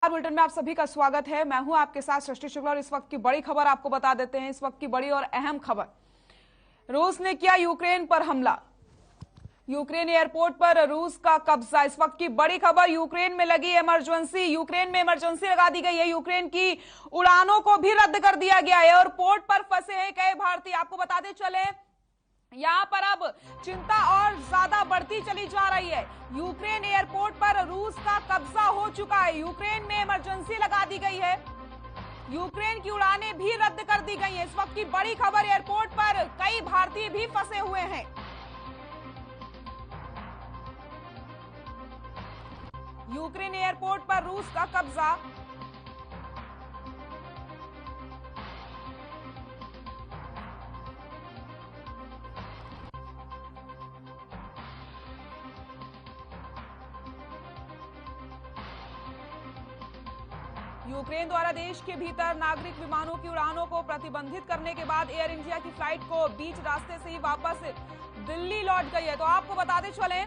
Bulletin में आप सभी का स्वागत है। मैं हूं आपके साथ सृष्टि शुक्ला और इस वक्त की बड़ी खबर आपको बता देते हैं। इस वक्त की बड़ी और अहम खबर, रूस ने किया यूक्रेन पर हमला। यूक्रेन एयरपोर्ट पर रूस का कब्जा। इस वक्त की बड़ी खबर, यूक्रेन में इमरजेंसी लगा दी गई है। यूक्रेन की उड़ानों को भी रद्द कर दिया गया है। एयरपोर्ट पर फंसे हैं कई भारतीय। आपको बताते चले, यहां पर अब चिंता और ज्यादा बढ़ती चली जा रही है। यूक्रेन एयरपोर्ट पर रूस का कब्जा हो चुका है। यूक्रेन में इमरजेंसी लगा दी गई है। यूक्रेन की उड़ानें भी रद्द कर दी गई हैं। इस वक्त की बड़ी खबर, एयरपोर्ट पर कई भारतीय भी फंसे हुए हैं। यूक्रेन एयरपोर्ट पर रूस का कब्जा। यूक्रेन द्वारा देश के भीतर नागरिक विमानों की उड़ानों को प्रतिबंधित करने के बाद एयर इंडिया की फ्लाइट को बीच रास्ते से ही वापस दिल्ली लौट गई है। तो आपको बताते चलें,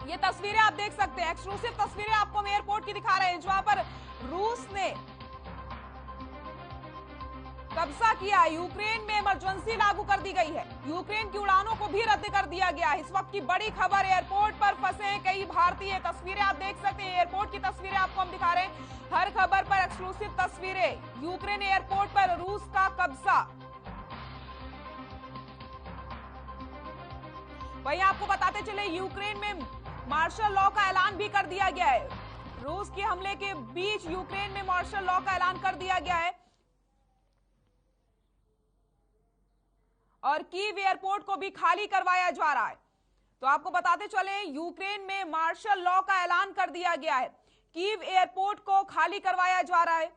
ये तस्वीरें आप देख सकते हैं, एक्सक्लूसिव तस्वीरें आपको हम एयरपोर्ट की दिखा रहे हैं, जहां पर रूस ने कब्जा किया। यूक्रेन में इमरजेंसी लागू कर दी गई है। यूक्रेन की उड़ानों को भी रद्द कर दिया गया है। इस वक्त की बड़ी खबर, एयरपोर्ट पर फंसे हैं कई भारतीय। तस्वीरें आप देख सकते हैं, एयरपोर्ट की तस्वीरें आपको हम दिखा रहे हैं। हर खबर पर एक्सक्लूसिव तस्वीरें। यूक्रेन एयरपोर्ट पर रूस का कब्जा। वहीं आपको बताते चले, यूक्रेन में मार्शल लॉ का ऐलान भी कर दिया गया है। रूस के हमले के बीच यूक्रेन में मार्शल लॉ का ऐलान कर दिया गया है और कीव एयरपोर्ट को भी खाली करवाया जा रहा है। तो आपको बताते चले, यूक्रेन में मार्शल लॉ का ऐलान कर दिया गया है। कीव एयरपोर्ट को खाली करवाया जा रहा है।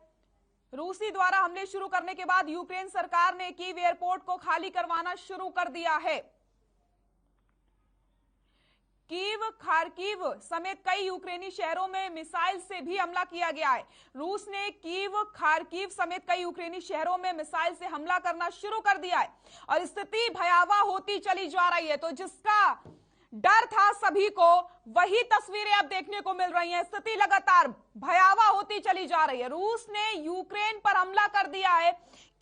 रूसी द्वारा हमले शुरू करने के बाद यूक्रेन सरकार ने कीव एयरपोर्ट को खाली करवाना शुरू कर दिया है। कीव, खार्किव समेत कई यूक्रेनी शहरों में मिसाइल से भी हमला किया गया है। रूस ने कीव, खार्किव समेत कई यूक्रेनी शहरों में मिसाइल से हमला करना शुरू कर दिया है और स्थिति भयावह होती चली जा रही है। तो जिसका डर था सभी को, वही तस्वीरें अब देखने को मिल रही हैं। स्थिति लगातार भयावह होती चली जा रही है। रूस ने यूक्रेन पर हमला कर दिया है।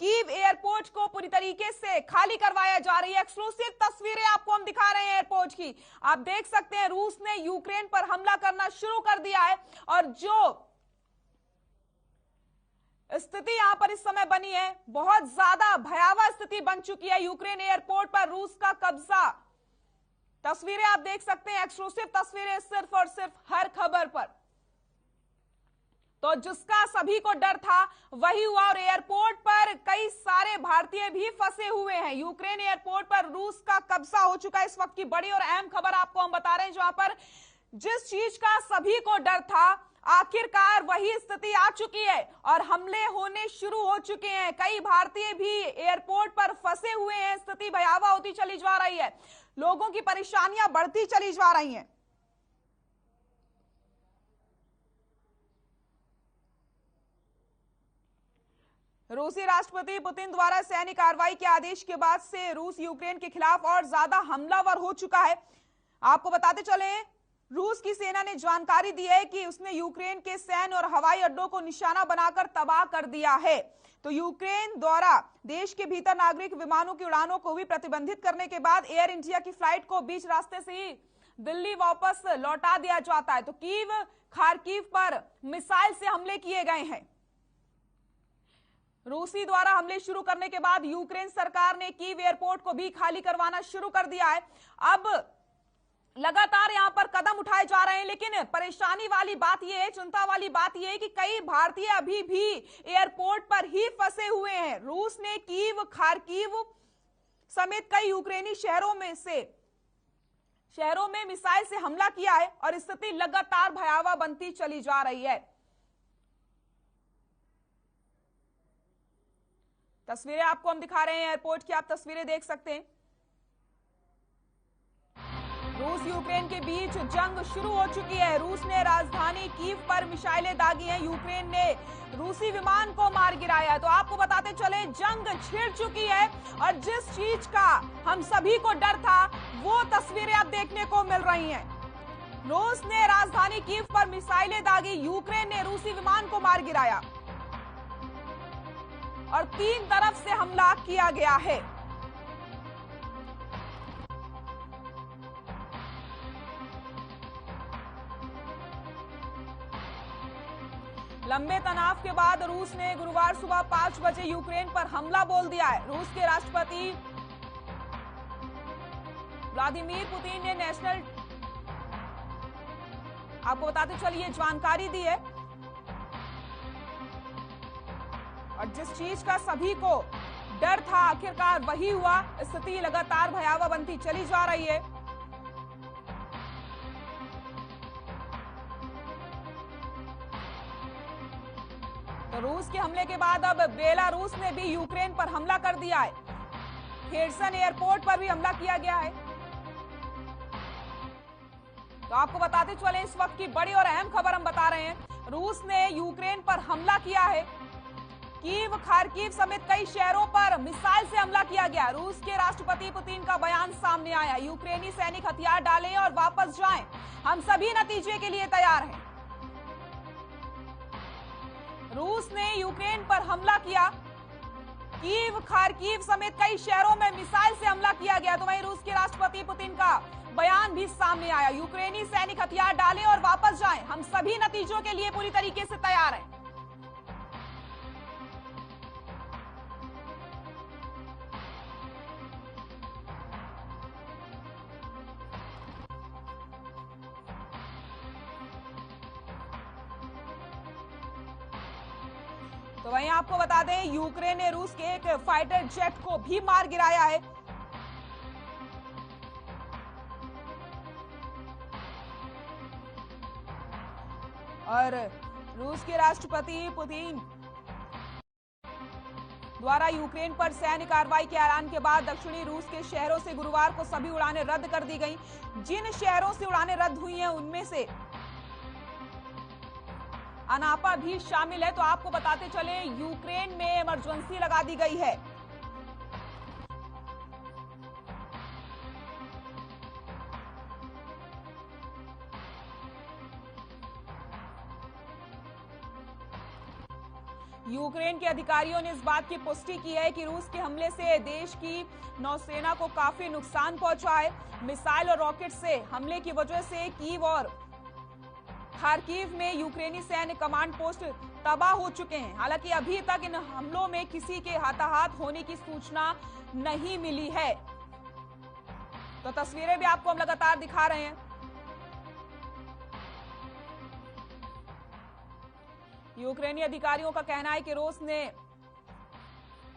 कीव एयरपोर्ट को पूरी तरीके से खाली करवाया जा रही है। एक्सक्लूसिव तस्वीरें आपको हम दिखा रहे हैं एयरपोर्ट की। आप देख सकते हैं, रूस ने यूक्रेन पर हमला करना शुरू कर दिया है और जो स्थिति यहां पर इस समय बनी है, बहुत ज्यादा भयावह स्थिति बन चुकी है। यूक्रेन एयरपोर्ट पर रूस का कब्जा। तस्वीरें आप देख सकते हैं, एक्सक्लूसिव तस्वीरें सिर्फ और सिर्फ हर खबर पर। तो जिसका सभी को डर था वही हुआ और एयरपोर्ट पर कई सारे भारतीय भी फंसे हुए हैं। यूक्रेन एयरपोर्ट पर रूस का कब्जा हो चुका है। इस वक्त की बड़ी और अहम खबर आपको हम बता रहे हैं, जहां पर जिस चीज का सभी को डर था, आखिरकार वही स्थिति आ चुकी है और हमले होने शुरू हो चुके हैं। कई भारतीय भी एयरपोर्ट पर फंसे हुए हैं। स्थिति भयावह होती चली जा रही है। लोगों की परेशानियां बढ़ती चली जा रही हैं। रूसी राष्ट्रपति पुतिन द्वारा सैन्य कार्रवाई के आदेश के बाद से रूस यूक्रेन के खिलाफ और ज्यादा हमलावर हो चुका है। आपको बताते चले, रूस की सेना ने जानकारी दी है कि उसने यूक्रेन के सैन्य और हवाई अड्डों को निशाना बनाकर तबाह कर दिया है। तो यूक्रेन द्वारा देश के भीतर नागरिक विमानों की उड़ानों को भी प्रतिबंधित करने के बाद एयर इंडिया की फ्लाइट को बीच रास्ते से ही दिल्ली वापस लौटा दिया जाता है। तो कीव, खार्किव पर मिसाइल से हमले किए गए हैं। रूसी द्वारा हमले शुरू करने के बाद यूक्रेन सरकार ने कीव एयरपोर्ट को भी खाली करवाना शुरू कर दिया है। अब लगातार यहां पर कदम उठाए जा रहे हैं, लेकिन परेशानी वाली बात यह है, चिंता वाली बात यह है कि कई भारतीय अभी भी एयरपोर्ट पर ही फंसे हुए हैं। रूस ने कीव, खार्किव समेत कई यूक्रेनी शहरों में मिसाइल से हमला किया है और स्थिति लगातार भयावह बनती चली जा रही है। तस्वीरें आपको हम दिखा रहे हैं एयरपोर्ट की, आप तस्वीरें देख सकते हैं। रूस यूक्रेन के बीच जंग शुरू हो चुकी है। रूस ने राजधानी कीव पर मिसाइलें दागी हैं। यूक्रेन ने रूसी विमान को मार गिराया है। तो आपको बताते चले, जंग छिड़ चुकी है और जिस चीज का हम सभी को डर था, वो तस्वीरें अब देखने को मिल रही हैं। रूस ने राजधानी कीव पर मिसाइलें दागी, यूक्रेन ने रूसी विमान को मार गिराया और 3 तरफ से हमला किया गया है। लंबे तनाव के बाद रूस ने गुरुवार सुबह 5 बजे यूक्रेन पर हमला बोल दिया है। रूस के राष्ट्रपति व्लादिमीर पुतिन ने नेशनल आपको बताते चलिए जानकारी दी है और जिस चीज का सभी को डर था आखिरकार वही हुआ। स्थिति लगातार भयावह बनती चली जा रही है। तो रूस के हमले के बाद अब बेलारूस ने भी यूक्रेन पर हमला कर दिया है। खेर्सन एयरपोर्ट पर भी हमला किया गया है। तो आपको बताते चले इस वक्त की बड़ी और अहम खबर हम बता रहे हैं। रूस ने यूक्रेन पर हमला किया है। कीव, खार्किव समेत कई शहरों पर मिसाइल से हमला किया गया। रूस के राष्ट्रपति पुतिन का बयान सामने आया, यूक्रेनी सैनिक हथियार डालें और वापस जाएं, हम सभी नतीजे के लिए तैयार हैं। रूस ने यूक्रेन पर हमला किया। कीव, खार्किव समेत कई शहरों में मिसाइल से हमला किया गया। तो वहीं रूस के राष्ट्रपति पुतिन का बयान भी सामने आया, यूक्रेनी सैनिक हथियार डालें और वापस जाएं, हम सभी नतीजों के लिए पूरी तरीके से तैयार हैं। तो वहीं आपको बता दें यूक्रेन ने रूस के एक फाइटर जेट को भी मार गिराया है। और रूस के राष्ट्रपति पुतिन द्वारा यूक्रेन पर सैन्य कार्रवाई के ऐलान के बाद दक्षिणी रूस के शहरों से गुरुवार को सभी उड़ानें रद्द कर दी गईं। जिन शहरों से उड़ानें रद्द हुई हैं उनमें से अनापा भी शामिल है। तो आपको बताते चले यूक्रेन में इमरजेंसी लगा दी गई है। यूक्रेन के अधिकारियों ने इस बात की पुष्टि की है कि रूस के हमले से देश की नौसेना को काफी नुकसान पहुंचा है। मिसाइल और रॉकेट से हमले की वजह से कीव और खार्किव में यूक्रेनी सैन्य कमांड पोस्ट तबाह हो चुके हैं। हालांकि अभी तक इन हमलों में किसी के हताहत होने की सूचना नहीं मिली है। तो तस्वीरें भी आपको हम लगातार दिखा रहे हैं। यूक्रेनी अधिकारियों का कहना है कि रूस ने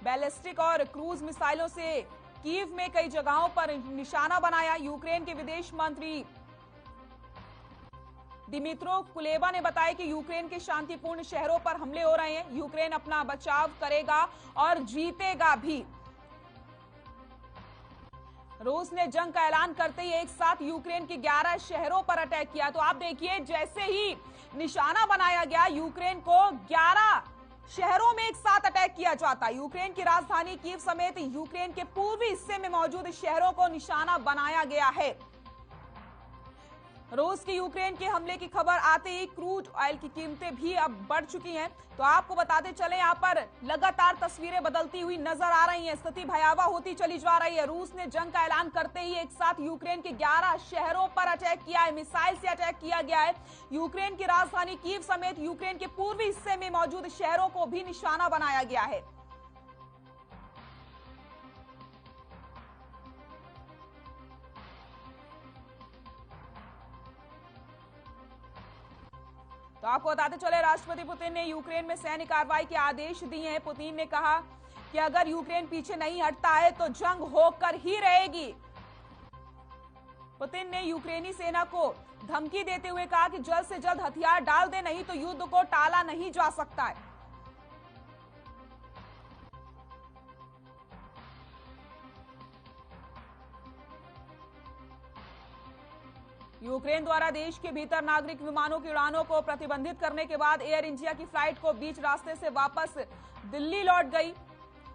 बैलिस्टिक और क्रूज मिसाइलों से कीव में कई जगहों पर निशाना बनाया। यूक्रेन के विदेश मंत्री दिमित्रो कुलेबा ने बताया कि यूक्रेन के शांतिपूर्ण शहरों पर हमले हो रहे हैं। यूक्रेन अपना बचाव करेगा और जीतेगा भी। रूस ने जंग का ऐलान करते ही एक साथ यूक्रेन के 11 शहरों पर अटैक किया। तो आप देखिए जैसे ही निशाना बनाया गया यूक्रेन को 11 शहरों में एक साथ अटैक किया जाता है। यूक्रेन की राजधानी कीव समेत यूक्रेन के पूर्वी हिस्से में मौजूद शहरों को निशाना बनाया गया है। रूस की यूक्रेन के हमले की खबर आते ही क्रूड ऑयल की कीमतें भी अब बढ़ चुकी हैं। तो आपको बताते चले यहाँ पर लगातार तस्वीरें बदलती हुई नजर आ रही हैं। स्थिति भयावह होती चली जा रही है। रूस ने जंग का ऐलान करते ही एक साथ यूक्रेन के 11 शहरों पर अटैक किया है। मिसाइल से अटैक किया गया है। यूक्रेन की राजधानी कीव समेत यूक्रेन के पूर्वी हिस्से में मौजूद शहरों को भी निशाना बनाया गया है। तो आपको बताते चले राष्ट्रपति पुतिन ने यूक्रेन में सैन्य कार्रवाई के आदेश दिए हैं। पुतिन ने कहा कि अगर यूक्रेन पीछे नहीं हटता है तो जंग होकर ही रहेगी। पुतिन ने यूक्रेनी सेना को धमकी देते हुए कहा कि जल्द से जल्द हथियार डाल दे, नहीं तो युद्ध को टाला नहीं जा सकता है। यूक्रेन द्वारा देश के भीतर नागरिक विमानों की उड़ानों को प्रतिबंधित करने के बाद एयर इंडिया की फ्लाइट को बीच रास्ते से वापस दिल्ली लौट गई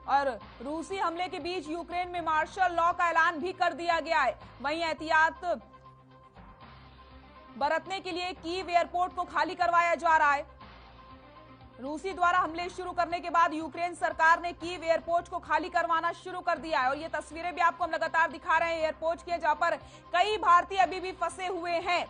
और रूसी हमले के बीच यूक्रेन में मार्शल लॉ का ऐलान भी कर दिया गया है। वहीं एहतियात बरतने के लिए कीव एयरपोर्ट को खाली करवाया जा रहा है। रूसी द्वारा हमले शुरू करने के बाद यूक्रेन सरकार ने कीव एयरपोर्ट को खाली करवाना शुरू कर दिया है और ये तस्वीरें भी आपको हम लगातार दिखा रहे हैं एयरपोर्ट की, जहां पर कई भारतीय अभी भी फंसे हुए हैं।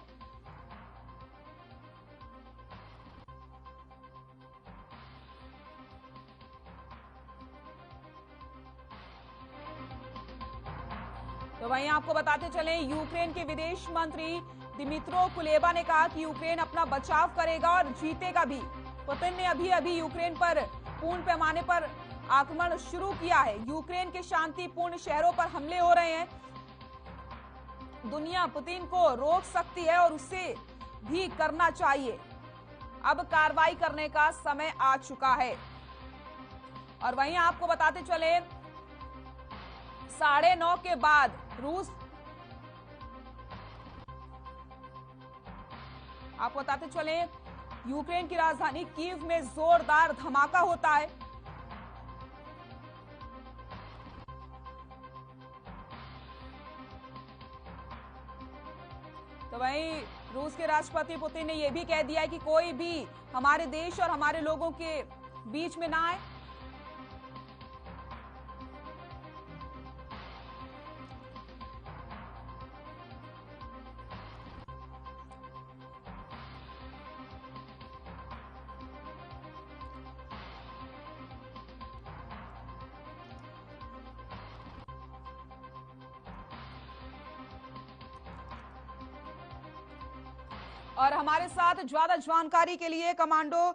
तो वहीं आपको बताते चलें, यूक्रेन के विदेश मंत्री दिमित्रो कुलेबा ने कहा कि यूक्रेन अपना बचाव करेगा और जीतेगा भी। पुतिन ने अभी यूक्रेन पर पूर्ण पैमाने पर आक्रमण शुरू किया है। यूक्रेन के शांतिपूर्ण शहरों पर हमले हो रहे हैं। दुनिया पुतिन को रोक सकती है और उसे भी करना चाहिए। अब कार्रवाई करने का समय आ चुका है। और वहीं आपको बताते चले, 9:30 के बाद रूस, आपको बताते चले, यूक्रेन की राजधानी कीव में जोरदार धमाका होता है। तो वहीं रूस के राष्ट्रपति पुतिन ने यह भी कह दिया है कि कोई भी हमारे देश और हमारे लोगों के बीच में ना आए। और हमारे साथ ज्यादा जानकारी के लिए कमांडो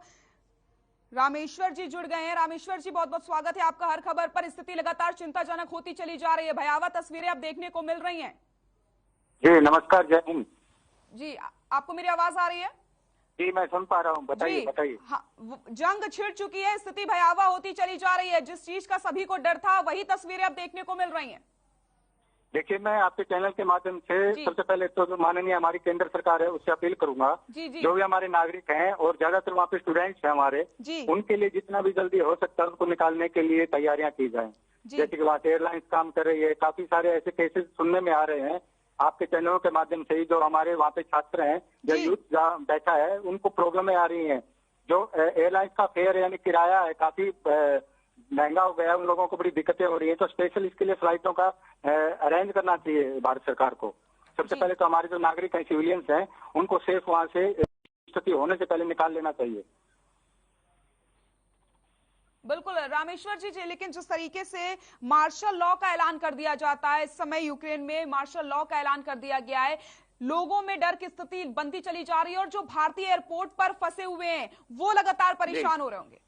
रामेश्वर जी जुड़ गए हैं। रामेश्वर जी, बहुत बहुत स्वागत है आपका हर खबर पर। स्थिति लगातार चिंताजनक होती चली जा रही है, भयावह तस्वीरें अब देखने को मिल रही हैं। जी नमस्कार, जय हिंद जी। आपको मेरी आवाज आ रही है? जी मैं सुन पा रहा हूँ, बताइए बताइए। हाँ, जंग छिड़ चुकी है, स्थिति भयावह होती चली जा रही है। जिस चीज का सभी को डर था वही तस्वीरें अब देखने को मिल रही हैं। देखिए, मैं आपके चैनल के माध्यम से सबसे पहले तो जो माननीय हमारी केंद्र सरकार है उससे अपील करूंगा, जो भी हमारे नागरिक हैं और ज्यादातर वहाँ पे स्टूडेंट्स हैं हमारे, उनके लिए जितना भी जल्दी हो सकता है उनको निकालने के लिए तैयारियां की जाएं। जैसे कि वहाँ से एयरलाइंस काम कर रही है, काफी सारे ऐसे केसेस सुनने में आ रहे हैं आपके चैनलों के माध्यम से ही। जो हमारे वहाँ पे छात्र हैं या यूथ जहाँ बैठा है, उनको प्रॉब्लमें आ रही है। जो एयरलाइंस का फेयर यानी किराया है काफी महंगा हो गया है, उन लोगों को बड़ी दिक्कतें हो रही हैं। तो स्पेशल इसके लिए फ्लाइटों का अरेंज करना चाहिए भारत सरकार को। सबसे पहले तो हमारे जो नागरिक हैं, सिविलियंस हैं, उनको सेफ वहां से स्थिति होने से पहले निकाल लेना चाहिए। बिल्कुल रामेश्वर जी, लेकिन जिस तरीके से मार्शल लॉ का ऐलान कर दिया जाता है, इस समय यूक्रेन में मार्शल लॉ का ऐलान कर दिया गया है, लोगों में डर की स्थिति बनती चली जा रही है और जो भारतीय एयरपोर्ट पर फंसे हुए हैं वो लगातार परेशान हो रहे होंगे।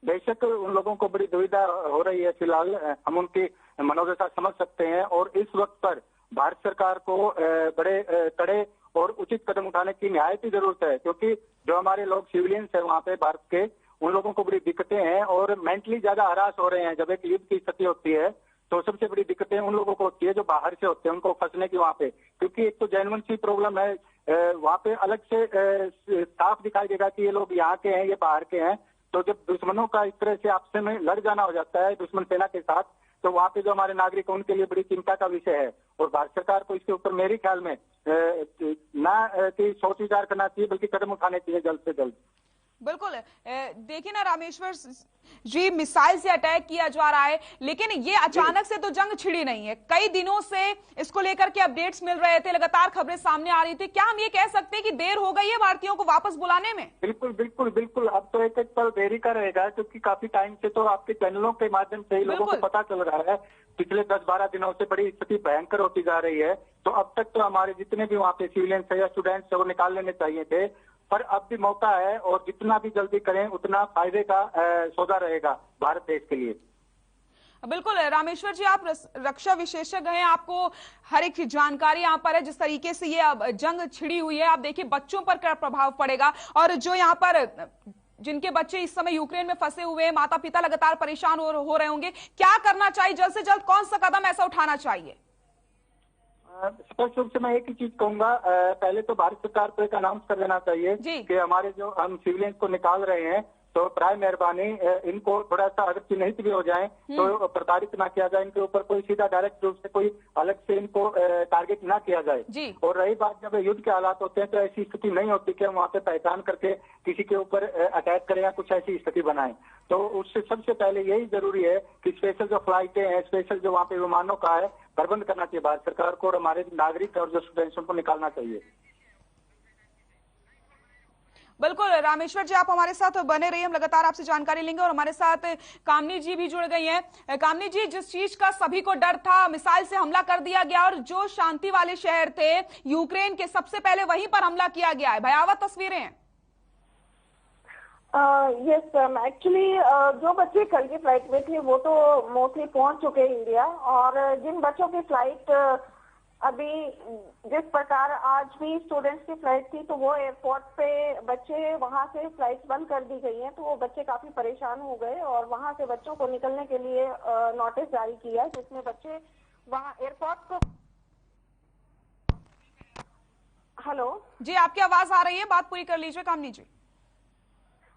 बेशक उन लोगों को बड़ी दुविधा हो रही है। फिलहाल हम उनकी मनोदशा समझ सकते हैं और इस वक्त पर भारत सरकार को बड़े कड़े और उचित कदम उठाने की निहायत ही जरूरत है, क्योंकि जो हमारे लोग सिविलियंस है वहाँ पे भारत के, उन लोगों को बड़ी दिक्कतें हैं और मेंटली ज्यादा हरास हो रहे हैं। जब एक युद्ध की स्थिति होती है तो सबसे बड़ी दिक्कतें उन लोगों को होती है जो बाहर से होते हैं, उनको फंसने की वहाँ पे। क्योंकि एक तो जेन्युइन सी प्रॉब्लम है, वहाँ पे अलग से साफ दिखाई देगा कि ये लोग यहाँ के हैं, ये बाहर के हैं। तो जब दुश्मनों का इस तरह से आपस में लड़ जाना हो जाता है दुश्मन सेना के साथ, तो वहाँ पे जो हमारे नागरिक हैं उनके लिए बड़ी चिंता का विषय है। और भारत सरकार को इसके ऊपर मेरे ख्याल में ना कि सोच विचार करना चाहिए, बल्कि कदम उठाने चाहिए जल्द से जल्द। बिल्कुल, देखिए ना रामेश्वर जी, मिसाइल से अटैक किया जा रहा है, लेकिन ये अचानक से तो जंग छिड़ी नहीं है। कई दिनों से इसको लेकर के अपडेट्स मिल रहे थे, लगातार खबरें सामने आ रही थी। क्या हम ये कह सकते हैं कि देर हो गई है भारतीयों को वापस बुलाने में? बिल्कुल बिल्कुल बिल्कुल, अब तो एक एक पल देरी का रहेगा, क्योंकि काफी टाइम से तो आपके चैनलों के माध्यम से ही लोगों को पता चल रहा है। पिछले 10-12 दिनों से बड़ी स्थिति भयंकर होती जा रही है। तो अब तक तो हमारे जितने भी वहाँ पे सिविलियंस है या स्टूडेंट्स है वो निकाल लेने चाहिए थे, पर अब भी मौका है और जितना भी जल्दी करें उतना फायदे का सौदा रहेगा भारत देश के लिए। बिल्कुल रामेश्वर जी, आप रक्षा विशेषज्ञ हैं, आपको हर एक जानकारी यहाँ पर है। जिस तरीके से ये अब जंग छिड़ी हुई है, आप देखिए बच्चों पर क्या प्रभाव पड़ेगा। और जो यहाँ पर जिनके बच्चे इस समय यूक्रेन में फंसे हुए हैं, माता पिता लगातार परेशान हो रहे होंगे, क्या करना चाहिए जल्द से जल्द, कौन सा कदम ऐसा उठाना चाहिए? स्पष्ट रूप से मैं एक ही चीज कहूंगा, पहले तो भारत सरकार को एक अनाउंस कर देना चाहिए कि हमारे जो हम सिविलियंस को निकाल रहे हैं, तो प्राय मेहरबानी इनको थोड़ा सा अगर चिन्हित भी हो जाए तो प्रताड़ित ना किया जाए, इनके ऊपर कोई सीधा डायरेक्ट रूप से कोई अलग से इनको टारगेट ना किया जाए। और रही बात जब युद्ध के हालात होते हैं तो ऐसी स्थिति नहीं होती कि हम वहाँ पे पहचान करके किसी के ऊपर अटैक करें या कुछ ऐसी स्थिति बनाएं। तो उससे सबसे पहले यही जरूरी है कि स्पेशल जो फ्लाइटें हैं, स्पेशल जो वहाँ पे विमानों का है प्रबंध करना चाहिए भारत सरकार को, और हमारे नागरिक और जो स्टूडेंट्स उनको निकालना चाहिए। बिल्कुल रामेश्वर जी, आप हमारे साथ बने रहिए, हम लगातार आपसे जानकारी लेंगे। और हमारे साथ कामनी जी भी जुड़ गई हैं। कामनी जी, जिस चीज का सभी को डर था, मिसाइल से हमला कर दिया गया और जो शांति वाले शहर थे यूक्रेन के, सबसे पहले वहीं पर हमला किया गया है, भयावह तस्वीरें हैं। यस मैम, एक्चुअली जो बच्चे कल की फ्लाइट में थे वो तो मोस्टली पहुंच चुके हैं इंडिया, और जिन बच्चों की फ्लाइट अभी जिस प्रकार आज भी स्टूडेंट्स की फ्लाइट थी तो वो एयरपोर्ट पे बच्चे वहां से फ्लाइट बंद कर दी गई है, तो वो बच्चे काफी परेशान हो गए और वहां से बच्चों को निकलने के लिए नोटिस जारी किया, जिसमें बच्चे वहां एयरपोर्ट को। हेलो जी, आपकी आवाज आ रही है, बात पूरी कर लीजिए कामनी जी।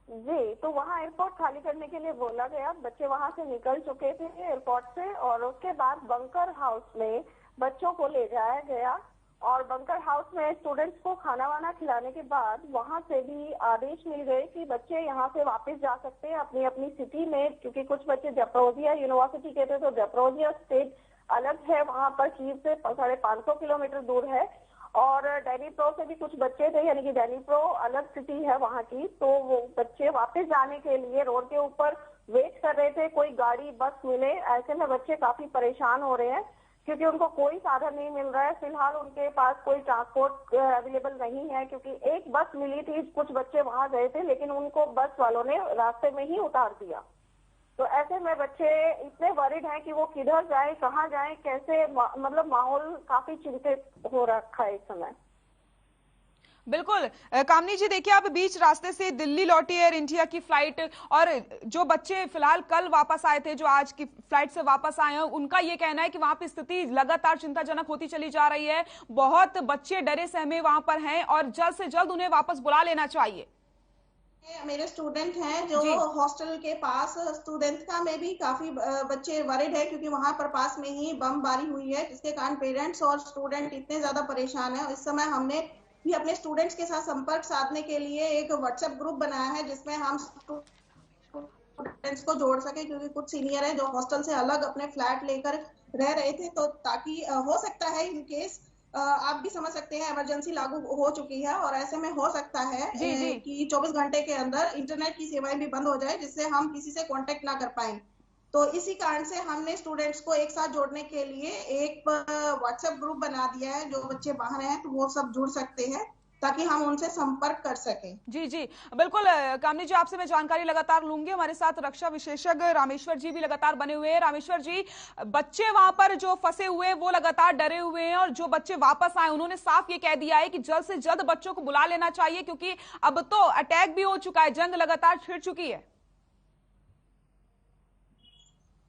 जी, तो वहाँ एयरपोर्ट खाली करने के लिए बोला गया, बच्चे वहां से निकल चुके थे एयरपोर्ट से, और उसके बाद बंकर हाउस में बच्चों को ले जाया गया, और बंकर हाउस में स्टूडेंट्स को खाना वाना खिलाने के बाद वहां से भी आदेश मिल गए कि बच्चे यहाँ से वापस जा सकते हैं अपनी अपनी सिटी में, क्योंकि कुछ बच्चे जप्रोजिया यूनिवर्सिटी के थे, तो जप्रोजिया स्टेट अलग है वहां पर, कीव से 550 किलोमीटर दूर है, और डैनीप्रो से भी कुछ बच्चे थे, यानी कि डैनीप्रो अलग सिटी है वहाँ की, तो वो बच्चे वापस जाने के लिए रोड के ऊपर वेट कर रहे थे, कोई गाड़ी बस मिले। ऐसे में बच्चे काफी परेशान हो रहे हैं क्योंकि उनको कोई साधन नहीं मिल रहा है। फिलहाल उनके पास कोई ट्रांसपोर्ट अवेलेबल नहीं है, क्योंकि एक बस मिली थी, कुछ बच्चे वहां गए थे, लेकिन उनको बस वालों ने रास्ते में ही उतार दिया। तो ऐसे में बच्चे इतने वरिड हैं कि वो किधर जाए, कहाँ जाए, कैसे, मतलब माहौल काफी चिंतित हो रखा है इस समय। बिल्कुल कामनी जी, देखिए आप बीच रास्ते से दिल्ली लौटी एयर इंडिया की फ्लाइट, और जो बच्चे फिलहाल कल वापस आए थे, जो आज की फ्लाइट से वापस आए हैं, उनका ये कहना है कि वहां पे स्थिति लगातार चिंताजनक होती चली जा रही है, बहुत बच्चे डरे सहमे वहां पर हैं और जल्द से जल्द उन्हें वापस बुला लेना चाहिए। मेरे स्टूडेंट हैं जो हॉस्टल के पास, स्टूडेंट्स का में भी काफी बच्चे वरिड है, क्योंकि वहां पर पास में ही बमबारी हुई है, जिसके कारण पेरेंट्स और स्टूडेंट इतने ज्यादा परेशान है। इस समय हमने भी अपने स्टूडेंट्स के साथ संपर्क साधने के लिए एक व्हाट्सएप ग्रुप बनाया है, जिसमें हम स्टूडेंट्स को जोड़ सके, क्योंकि कुछ सीनियर है जो हॉस्टल से अलग अपने फ्लैट लेकर रह रहे थे, तो ताकि हो सकता है इन केस आप भी समझ सकते हैं इमरजेंसी लागू हो चुकी है, और ऐसे में हो सकता है कि 24 घंटे के अंदर इंटरनेट की सेवाएं भी बंद हो जाए, जिससे हम किसी से कांटेक्ट ना कर पाए। तो इसी कारण से हमने स्टूडेंट्स को एक साथ जोड़ने के लिए एक व्हाट्सएप ग्रुप बना दिया है। जो बच्चे बाहर हैं तो वो सब जुड़ सकते हैं, ताकि हम उनसे संपर्क कर सकें। जी जी बिल्कुल कामनी जी, आपसे मैं जानकारी लगातार लूंगी। हमारे साथ रक्षा विशेषज्ञ रामेश्वर जी भी लगातार बने हुए हैं। रामेश्वर जी, बच्चे वहां पर जो फंसे हुए हैं वो लगातार डरे हुए हैं, और जो बच्चे वापस आए उन्होंने साफ ये कह दिया है कि जल्द से जल्द बच्चों को बुला लेना चाहिए, क्योंकि अब तो अटैक भी हो चुका है, जंग लगातार छिड़ चुकी है।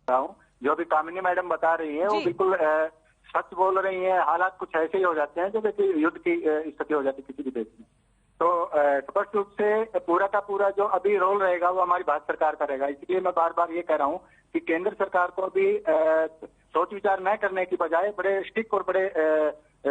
जो भी कामिनी मैडम बता रही है वो बिल्कुल सच बोल रही है। हालात कुछ ऐसे ही हो जाते हैं जो युद्ध की स्थिति हो जाती है किसी भी देश में। तो स्पष्ट रूप से पूरा का पूरा जो अभी रोल रहेगा वो हमारी भारत सरकार का रहेगा। इसलिए मैं बार बार ये कह रहा हूँ कि केंद्र सरकार को भी सोच विचार न करने की बजाय बड़े स्टिक और बड़े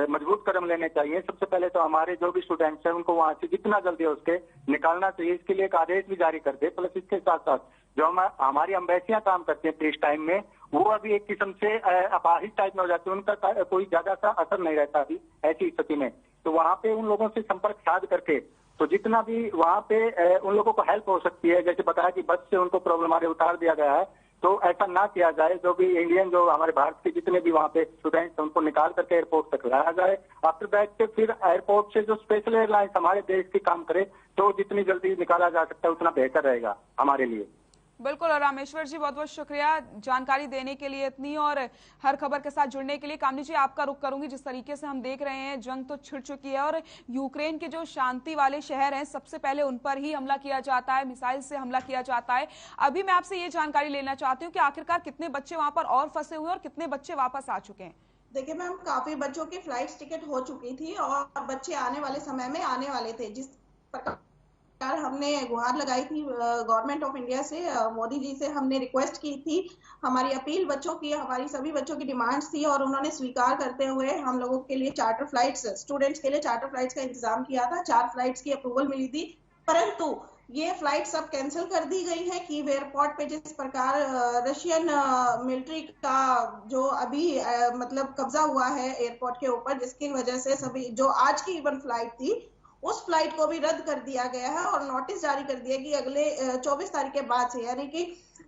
मजबूत कदम लेने चाहिए। सबसे पहले तो हमारे जो भी स्टूडेंट्स हैं उनको वहां से जितना जल्दी हो उसके निकालना चाहिए। इसके लिए एक आदेश भी जारी कर दे। प्लस इसके साथ साथ जो हमारी एम्बेसियां काम करती हैं पीस टाइम में, वो अभी एक किस्म से अपाहिज टाइप में हो जाती है, उनका कोई ज्यादा सा असर नहीं रहता अभी ऐसी स्थिति में। तो वहां पे उन लोगों से संपर्क साध करके तो जितना भी वहां पे उन लोगों को हेल्प हो सकती है, जैसे बताया कि बस से उनको प्रॉब्लम आ रही उतार दिया गया है, तो ऐसा ना किया जाए। जो भी इंडियन जो हमारे भारत के जितने भी वहाँ पे स्टूडेंट्स हैं उनको निकाल करके एयरपोर्ट तक लाया जाए। आफ्टर दैट फिर एयरपोर्ट से जो स्पेशल एयरलाइंस हमारे देश की काम करे, तो जितनी जल्दी निकाला जा सकता है उतना बेहतर रहेगा हमारे लिए। बिल्कुल। और रामेश्वर जी, बहुत बहुत शुक्रिया जानकारी देने के लिए इतनी, और हर खबर के साथ जुड़ने के लिए। कामनी जी, आपका रुख करूंगी। जिस तरीके से हम देख रहे हैं, जंग तो छिड़ चुकी है और यूक्रेन के जो शांति वाले शहर हैं सबसे पहले उन पर ही हमला किया जाता है, मिसाइल से हमला किया जाता है। अभी मैं आपसे ये जानकारी लेना चाहती हूँ कि आखिरकार कितने बच्चे वहां पर और फंसे हुए हैं और कितने बच्चे वापस आ चुके हैं? देखिए मैम, काफी बच्चों की फ्लाइट टिकट हो चुकी थी और बच्चे आने वाले समय में आने वाले थे। जिस प्रकार सरकार हमने गुहार लगाई थी गवर्नमेंट ऑफ इंडिया से, मोदी जी से हमने रिक्वेस्ट की थी, हमारी अपील बच्चों की, हमारी सभी बच्चों की डिमांड्स थी और उन्होंने स्वीकार करते हुए हम लोगों के लिए चार्टर फ्लाइट्स, स्टूडेंट्स के लिए चार्टर फ्लाइट्स का इंतजाम किया था। 4 फ्लाइट्स की अप्रूवल मिली थी, परंतु ये फ्लाइट सब कैंसिल कर दी गई है कि एयरपोर्ट पे जिस प्रकार रशियन मिलिट्री का जो अभी मतलब कब्जा हुआ है एयरपोर्ट के ऊपर, जिसकी वजह से सभी जो आज की इवन फ्लाइट थी उस फ्लाइट को भी रद्द कर दिया गया है और नोटिस जारी कर दिया कि अगले 24 तारीख के बाद से, यानी कि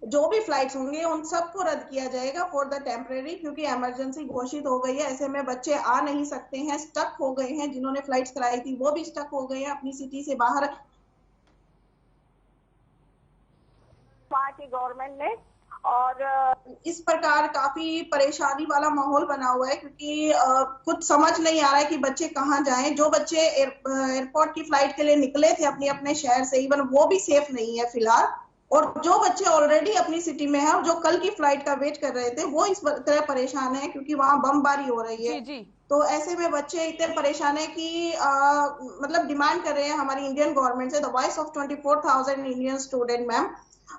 जो भी फ्लाइट्स होंगे उन सबको रद्द किया जाएगा फॉर द टेम्परेरी, क्योंकि इमरजेंसी घोषित हो गई है। ऐसे में बच्चे आ नहीं सकते हैं, स्टक हो गए हैं, जिन्होंने फ्लाइट्स कराई थी वो भी स्टक हो गए हैं अपनी सिटी से बाहर। वहाँ की गवर्नमेंट ने और इस प्रकार काफी परेशानी वाला माहौल बना हुआ है, क्योंकि कुछ समझ नहीं आ रहा है कि बच्चे कहाँ जाएं। जो बच्चे एयरपोर्ट की फ्लाइट के लिए निकले थे अपने अपने शहर से, इवन वो भी सेफ नहीं है फिलहाल, और जो बच्चे ऑलरेडी अपनी सिटी में है और जो कल की फ्लाइट का वेट कर रहे थे वो इस तरह परेशान है क्योंकि वहां बमबारी हो रही है। जी। तो ऐसे में बच्चे इतने परेशान है कि मतलब डिमांड कर रहे हैं हमारी इंडियन गवर्नमेंट से, the voice of 24,000 Indian student ma'am.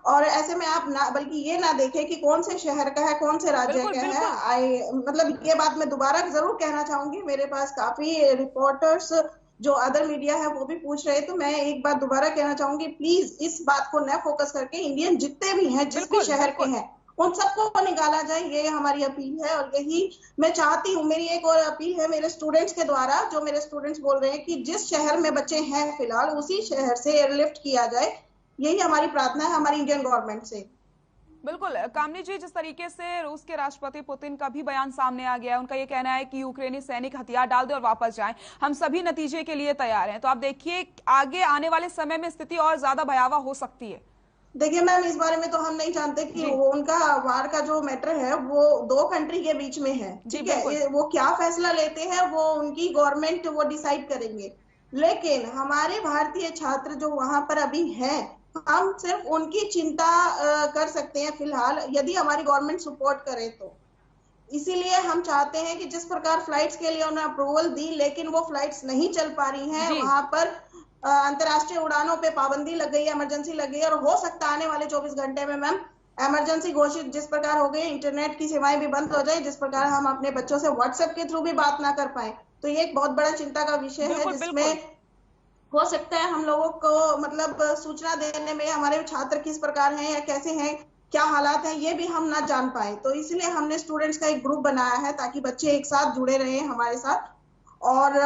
और ऐसे में आप ना, बल्कि ये ना देखें कि कौन से शहर का है, कौन से राज्य का है। मतलब ये बात मैं दोबारा जरूर कहना चाहूंगी, मेरे पास काफी रिपोर्टर्स जो अदर मीडिया है वो भी पूछ रहे, तो मैं एक बात दोबारा कहना चाहूंगी, प्लीज इस बात को न फोकस करके इंडियन जितने भी हैं, जिस भी शहर के हैं, उन सबको निकाला जाए, ये हमारी अपील है। और यही मैं चाहती हूँ, मेरी एक और अपील है मेरे स्टूडेंट्स के द्वारा, जो मेरे स्टूडेंट्स बोल रहे हैं कि जिस शहर में बच्चे हैं फिलहाल उसी शहर से एयरलिफ्ट किया जाए, यही हमारी प्रार्थना है हमारी इंडियन गवर्नमेंट से। बिल्कुल कामनी जी, जिस तरीके से रूस के राष्ट्रपति पुतिन का भी बयान सामने आ गया है, उनका ये कहना है कि यूक्रेनी सैनिक हथियार डाल दे और वापस जाएं, हम सभी नतीजे के लिए तैयार हैं। तो आप देखिए आगे आने वाले समय में स्थिति और ज्यादा भयावह हो सकती है। देखिए मैम, इस बारे में तो हम नहीं जानते कि वो उनका वार का जो मैटर है वो 2 कंट्री के बीच में है, ठीक है, वो क्या फैसला लेते हैं वो उनकी गवर्नमेंट वो डिसाइड करेंगे। लेकिन हमारे भारतीय छात्र जो वहां पर अभी हैं, हम सिर्फ उनकी चिंता कर सकते हैं फिलहाल, यदि हमारी गवर्नमेंट सपोर्ट करे तो। इसीलिए हम चाहते हैं कि जिस प्रकार फ्लाइट्स के लिए उन्हें अप्रूवल दी, लेकिन वो फ्लाइट्स नहीं चल पा रही हैं, वहां पर अंतर्राष्ट्रीय उड़ानों पे पाबंदी लग गई है, इमरजेंसी लग गई है, और हो सकता है आने वाले 24 घंटे में मैम इमरजेंसी घोषित जिस प्रकार हो गई, इंटरनेट की सेवाएं भी बंद हो जाए, जिस प्रकार हम अपने बच्चों से व्हाट्सएप के थ्रू भी बात ना कर पाए। तो ये एक बहुत बड़ा चिंता का विषय है, जिसमें हो सकता है हम लोगों को मतलब सूचना देने में हमारे छात्र किस प्रकार हैं या कैसे हैं, क्या हालात हैं, ये भी हम ना जान पाए। तो इसलिए हमने स्टूडेंट्स का एक ग्रुप बनाया है ताकि बच्चे एक साथ जुड़े रहे हमारे साथ। और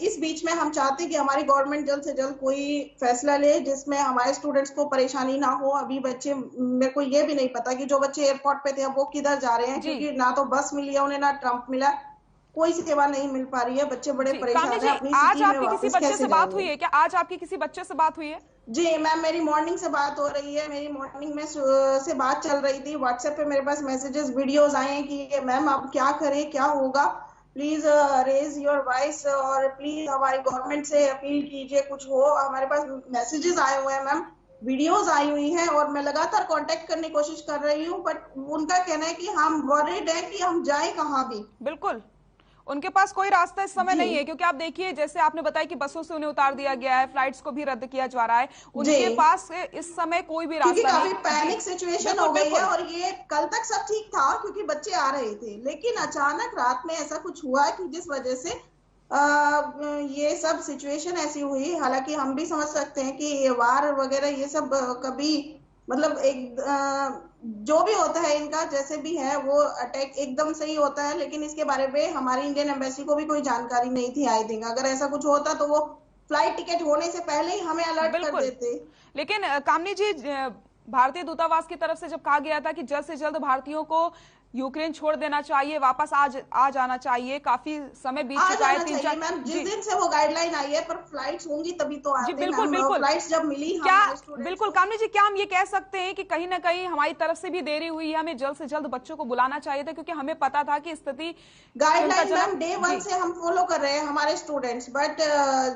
इस बीच में हम चाहते हैं कि हमारी गवर्नमेंट जल्द से जल्द कोई फैसला ले जिसमें हमारे स्टूडेंट्स को परेशानी ना हो। अभी बच्चे, मेरे को ये भी नहीं पता कि जो बच्चे एयरपोर्ट पे थे अब वो किधर जा रहे हैं, क्योंकि ना तो बस मिली है उन्हें, ना ट्रंप मिला, कोई सेवा नहीं मिल पा रही है। बच्चे बड़े परेशान हैं अपनी आज आपकी किसी बच्चे से बात हुई है क्या? आज आपकी किसी बच्चे से बात हुई है? जी मैम, मेरी मॉर्निंग से बात हो रही है, मेरी मॉर्निंग में से बात चल रही थी। व्हाट्सएप पे मेरे पास मैसेजेस, वीडियोस आए हैं कि मैम आप क्या करें, क्या होगा, प्लीज रेज योर वॉइस, और प्लीज हमारी गवर्नमेंट से अपील कीजिए, कुछ हो। हमारे पास मैसेजेस आए हुए हैं मैम, वीडियोस आई हुई हैं, और मैं लगातार कांटेक्ट करने की कोशिश कर रही हूँ, बट उनका कहना है कि हम वरीड है कि हम जाए कहाँ भी। बिल्कुल उनके पास कोई रास्ता इस समय नहीं है, क्योंकि आप देखिए जैसे आपने बताया कि बसों से उन्हें उतार दिया गया है, फ्लाइट्स को भी रद्द किया जा रहा है, उनके पास इस समय कोई भी रास्ता नहीं। काफी पैनिक सिचुएशन हो गई है, और ये कल तक सब ठीक था क्योंकि बच्चे आ रहे थे, लेकिन अचानक रात में ऐसा कुछ हुआ कि जिस वजह से ये सब सिचुएशन ऐसी हुई। हालांकि हम भी समझ सकते हैं कि वार वगैरह ये सब कभी मतलब एक जो भी होता है इनका, जैसे भी है वो अटैक एकदम सही होता है, लेकिन इसके बारे में हमारी इंडियन एम्बेसी को भी कोई जानकारी नहीं थी। आई थिंक अगर ऐसा कुछ होता तो वो फ्लाइट टिकट होने से पहले ही हमें अलर्ट कर देते। लेकिन कामनी जी, भारतीय दूतावास की तरफ से जब कहा गया था कि जल्द से जल्द भारतीयों को यूक्रेन छोड़ देना चाहिए, वापस आ जाना चाहिए, काफी समय बीत चुका है, 3-4 मैम जिस दिन से वो गाइडलाइन आई है, पर फ्लाइट्स होंगी तभी तो आते हैं। बिल्कुल फ्लाइट्स जब मिली क्या, बिल्कुल कामनी जी, क्या हम ये कह सकते हैं कि कहीं ना कहीं हमारी तरफ से भी देरी हुई है, हमें जल्द से जल्द बच्चों को बुलाना चाहिए था, क्योंकि हमें पता था कि स्थिति गाइडलाइन मैम डे 1 से हम फॉलो कर रहे हैं हमारे स्टूडेंट्स, बट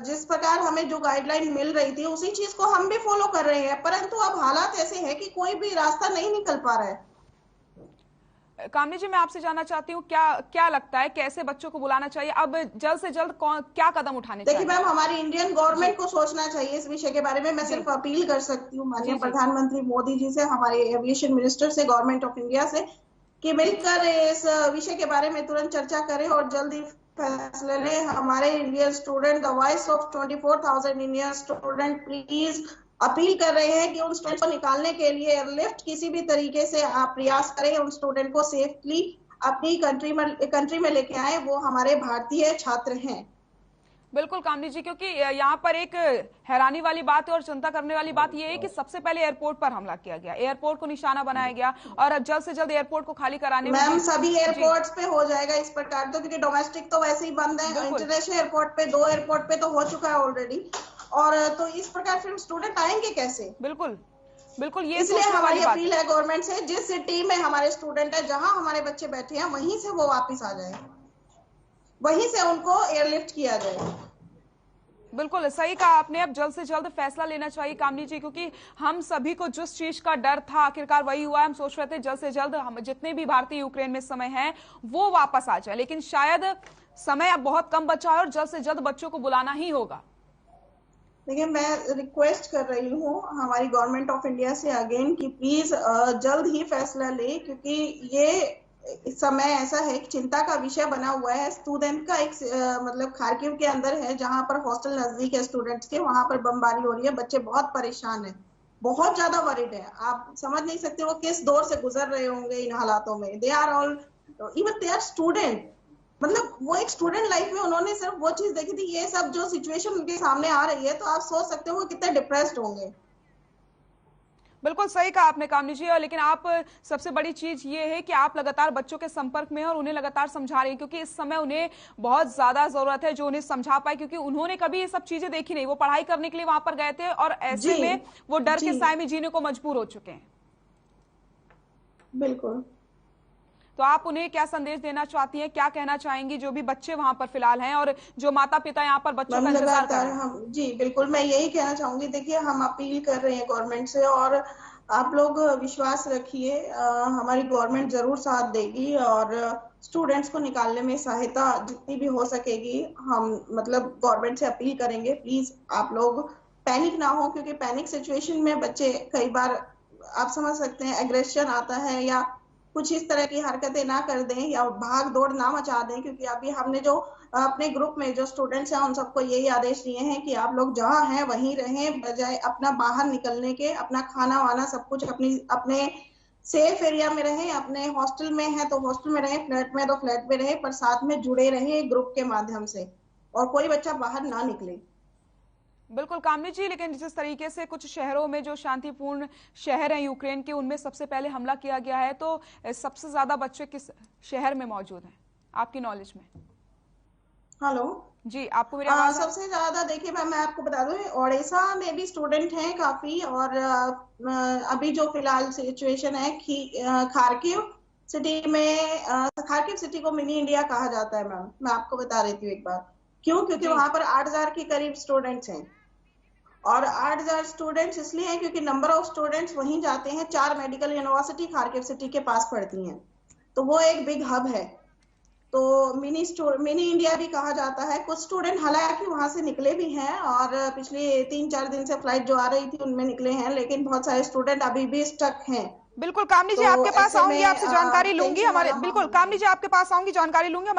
जिस प्रकार हमें जो गाइडलाइन मिल रही थी उसी चीज को हम भी फॉलो कर रहे हैं, परंतु अब हालात ऐसे है कि कोई भी रास्ता नहीं निकल पा रहा है। कामनी जी, मैं आपसे जानना चाहती हूँ, क्या लगता है कैसे बच्चों को बुलाना चाहिए? अब जल्द से जल्द क्या कदम उठाने चाहिए? देखिए मैम, हमारी इंडियन गवर्नमेंट को सोचना चाहिए इस विषय के बारे में। मैं सिर्फ अपील कर सकती हूँ माननीय प्रधानमंत्री मोदी जी से, हमारे एविएशन मिनिस्टर से, गवर्नमेंट ऑफ इंडिया से, कि मिलकर इस विषय के बारे में तुरंत चर्चा करें और जल्दी फैसले लें। हमारे Indian student, the voice of 24,000 Indian student please appeal कर रहे हैं कि उन स्टूडेंट को निकालने के लिए एयरलिफ्ट किसी भी तरीके से आप प्रयास करें, उन स्टूडेंट को सेफली अपनी कंट्री में लेके आए। वो हमारे भारतीय छात्र हैं। बिल्कुल कामनी जी, क्योंकि यहाँ पर एक हैरानी वाली बात है और चिंता करने वाली बात यह है कि सबसे पहले एयरपोर्ट पर हमला किया गया, एयरपोर्ट को निशाना बनाया गया, और अब जल्द से जल्द एयरपोर्ट को खाली कराने में मैम सभी एयरपोर्ट्स पे हो जाएगा इस प्रकार, तो क्योंकि डोमेस्टिक तो वैसे ही बंद है, इंटरनेशनल एयरपोर्ट पे 2 एयरपोर्ट पे तो हो चुका है ऑलरेडी, और तो इस प्रकार फिर स्टूडेंट आएंगे कैसे? बिल्कुल बिल्कुल, ये इसलिए हमारी अपील है गवर्नमेंट से, जिस सिटी में हमारे स्टूडेंट है, जहां हमारे बच्चे बैठे हैं, वहीं से वो वापस आ जाए, वहीं से उनको एयरलिफ्ट किया जाए। बिल्कुल सही कहा आपने। अब जल्द से जल्द फैसला लेना चाहिए कामनी जी, क्योंकि हम सभी को जिस चीज का डर था आखिरकार वही हुआ। हम सोच रहे थे जल्द से जल्द हम जितने भी भारतीय यूक्रेन में इस समय हैं वो वापस आ जाए, लेकिन शायद समय अब बहुत कम बचा है और जल्द से जल्द बच्चों को बुलाना ही होगा। देखिए, मैं रिक्वेस्ट कर रही हूँ हमारी गवर्नमेंट ऑफ इंडिया से अगेन कि प्लीज जल्द ही फैसला ले, क्योंकि ये समय ऐसा है कि चिंता का विषय बना हुआ है। स्टूडेंट का एक मतलब खार्किव के अंदर है, जहां पर हॉस्टल नजदीक है स्टूडेंट्स के, वहां पर बमबारी हो रही है, बच्चे बहुत परेशान हैं, बहुत ज्यादा वरीड है। आप समझ नहीं सकते वो किस दौर से गुजर रहे होंगे इन हालातों में। They are all even they are student, मतलब वो एक स्टूडेंट लाइफ में उन्होंने सिर्फ वो चीज देखी थी, ये सब जो सिचुएशन उनके सामने आ रही है, तो आप सोच सकते हो वो कितने डिप्रेस्ड होंगे। बिल्कुल सही कहा आपने कामनी जी, और लेकिन आप सबसे बड़ी चीज ये है कि आप लगातार बच्चों के संपर्क में हैं और उन्हें लगातार समझा रहे हैं, क्योंकि इस समय उन्हें बहुत ज्यादा जरूरत है जो उन्हें समझा पाए, क्योंकि उन्होंने कभी ये सब चीजें देखी नहीं। वो पढ़ाई करने के लिए वहां पर गए थे और ऐसे में वो डर के साए में जीने को मजबूर हो चुके हैं। बिल्कुल। तो आप उन्हें क्या संदेश देना चाहती हैं, क्या कहना चाहेंगी जो भी बच्चे वहां पर फिलहाल हैं और जो माता पिता यहाँ पर बच्चों का इंतजार कर रहे हैं? जी बिल्कुल, मैं यही कहना चाहूंगी। देखिए, हम अपील कर रहे हैं गवर्नमेंट से, और आप लोग विश्वास रखिए, हमारी गवर्नमेंट जरूर साथ देगी और स्टूडेंट्स को निकालने में सहायता जितनी भी हो सकेगी हम मतलब गवर्नमेंट से अपील करेंगे। प्लीज आप लोग पैनिक ना हो, क्योंकि पैनिक सिचुएशन में बच्चे कई बार आप समझ सकते हैं एग्रेशन आता है, या कुछ इस तरह की हरकतें ना कर दें या भाग दौड़ ना मचा दें, क्योंकि अभी हमने जो अपने ग्रुप में जो स्टूडेंट्स हैं उन सबको यही आदेश दिए हैं कि आप लोग जहां हैं वहीं रहें, बजाय अपना बाहर निकलने के। अपना खाना वाना सब कुछ अपने सेफ एरिया में रहें, अपने हॉस्टल में है तो हॉस्टल में रहें, फ्लैट में तो फ्लैट में रहें, पर साथ में जुड़े रहें ग्रुप के माध्यम से, और कोई बच्चा बाहर ना निकले। बिल्कुल कामनी जी, लेकिन जिस तरीके से कुछ शहरों में जो शांतिपूर्ण शहर हैं यूक्रेन के, उनमें सबसे पहले हमला किया गया है, तो सबसे ज्यादा बच्चे किस शहर में मौजूद हैं आपकी नॉलेज में? हेलो जी, आपको मेरी आवाज? सबसे ज्यादा देखिए मैं आपको बता दूं, ओडिशा में भी स्टूडेंट हैं काफी, और अभी जो फिलहाल सिचुएशन है कि खार्किव सिटी में, खार्किव सिटी को मिनी इंडिया कहा जाता है मैम, मैं आपको बता देती हूँ एक बार। क्यों? क्योंकि वहां पर 8,000 के करीब स्टूडेंट्स हैं, और 8,000 स्टूडेंट्स इसलिए हैं क्योंकि नंबर ऑफ स्टूडेंट्स वहीं जाते हैं। 4 मेडिकल यूनिवर्सिटी खार्किव सिटी के पास पड़ती हैं, तो वो एक बिग हब है, तो मिनी इंडिया भी कहा जाता है। कुछ स्टूडेंट हालांकि वहां से निकले भी हैं, और पिछले 3-4 दिन से फ्लाइट जो आ रही थी उनमें निकले हैं, लेकिन बहुत सारे स्टूडेंट अभी भी स्टक हैं। बिल्कुल कामनी जी, आपके पास आऊंगी, आपसे जानकारी लूंगी। हमारे बिल्कुल कामनी जी, आपके पास आऊंगी, जानकारी लूंगी।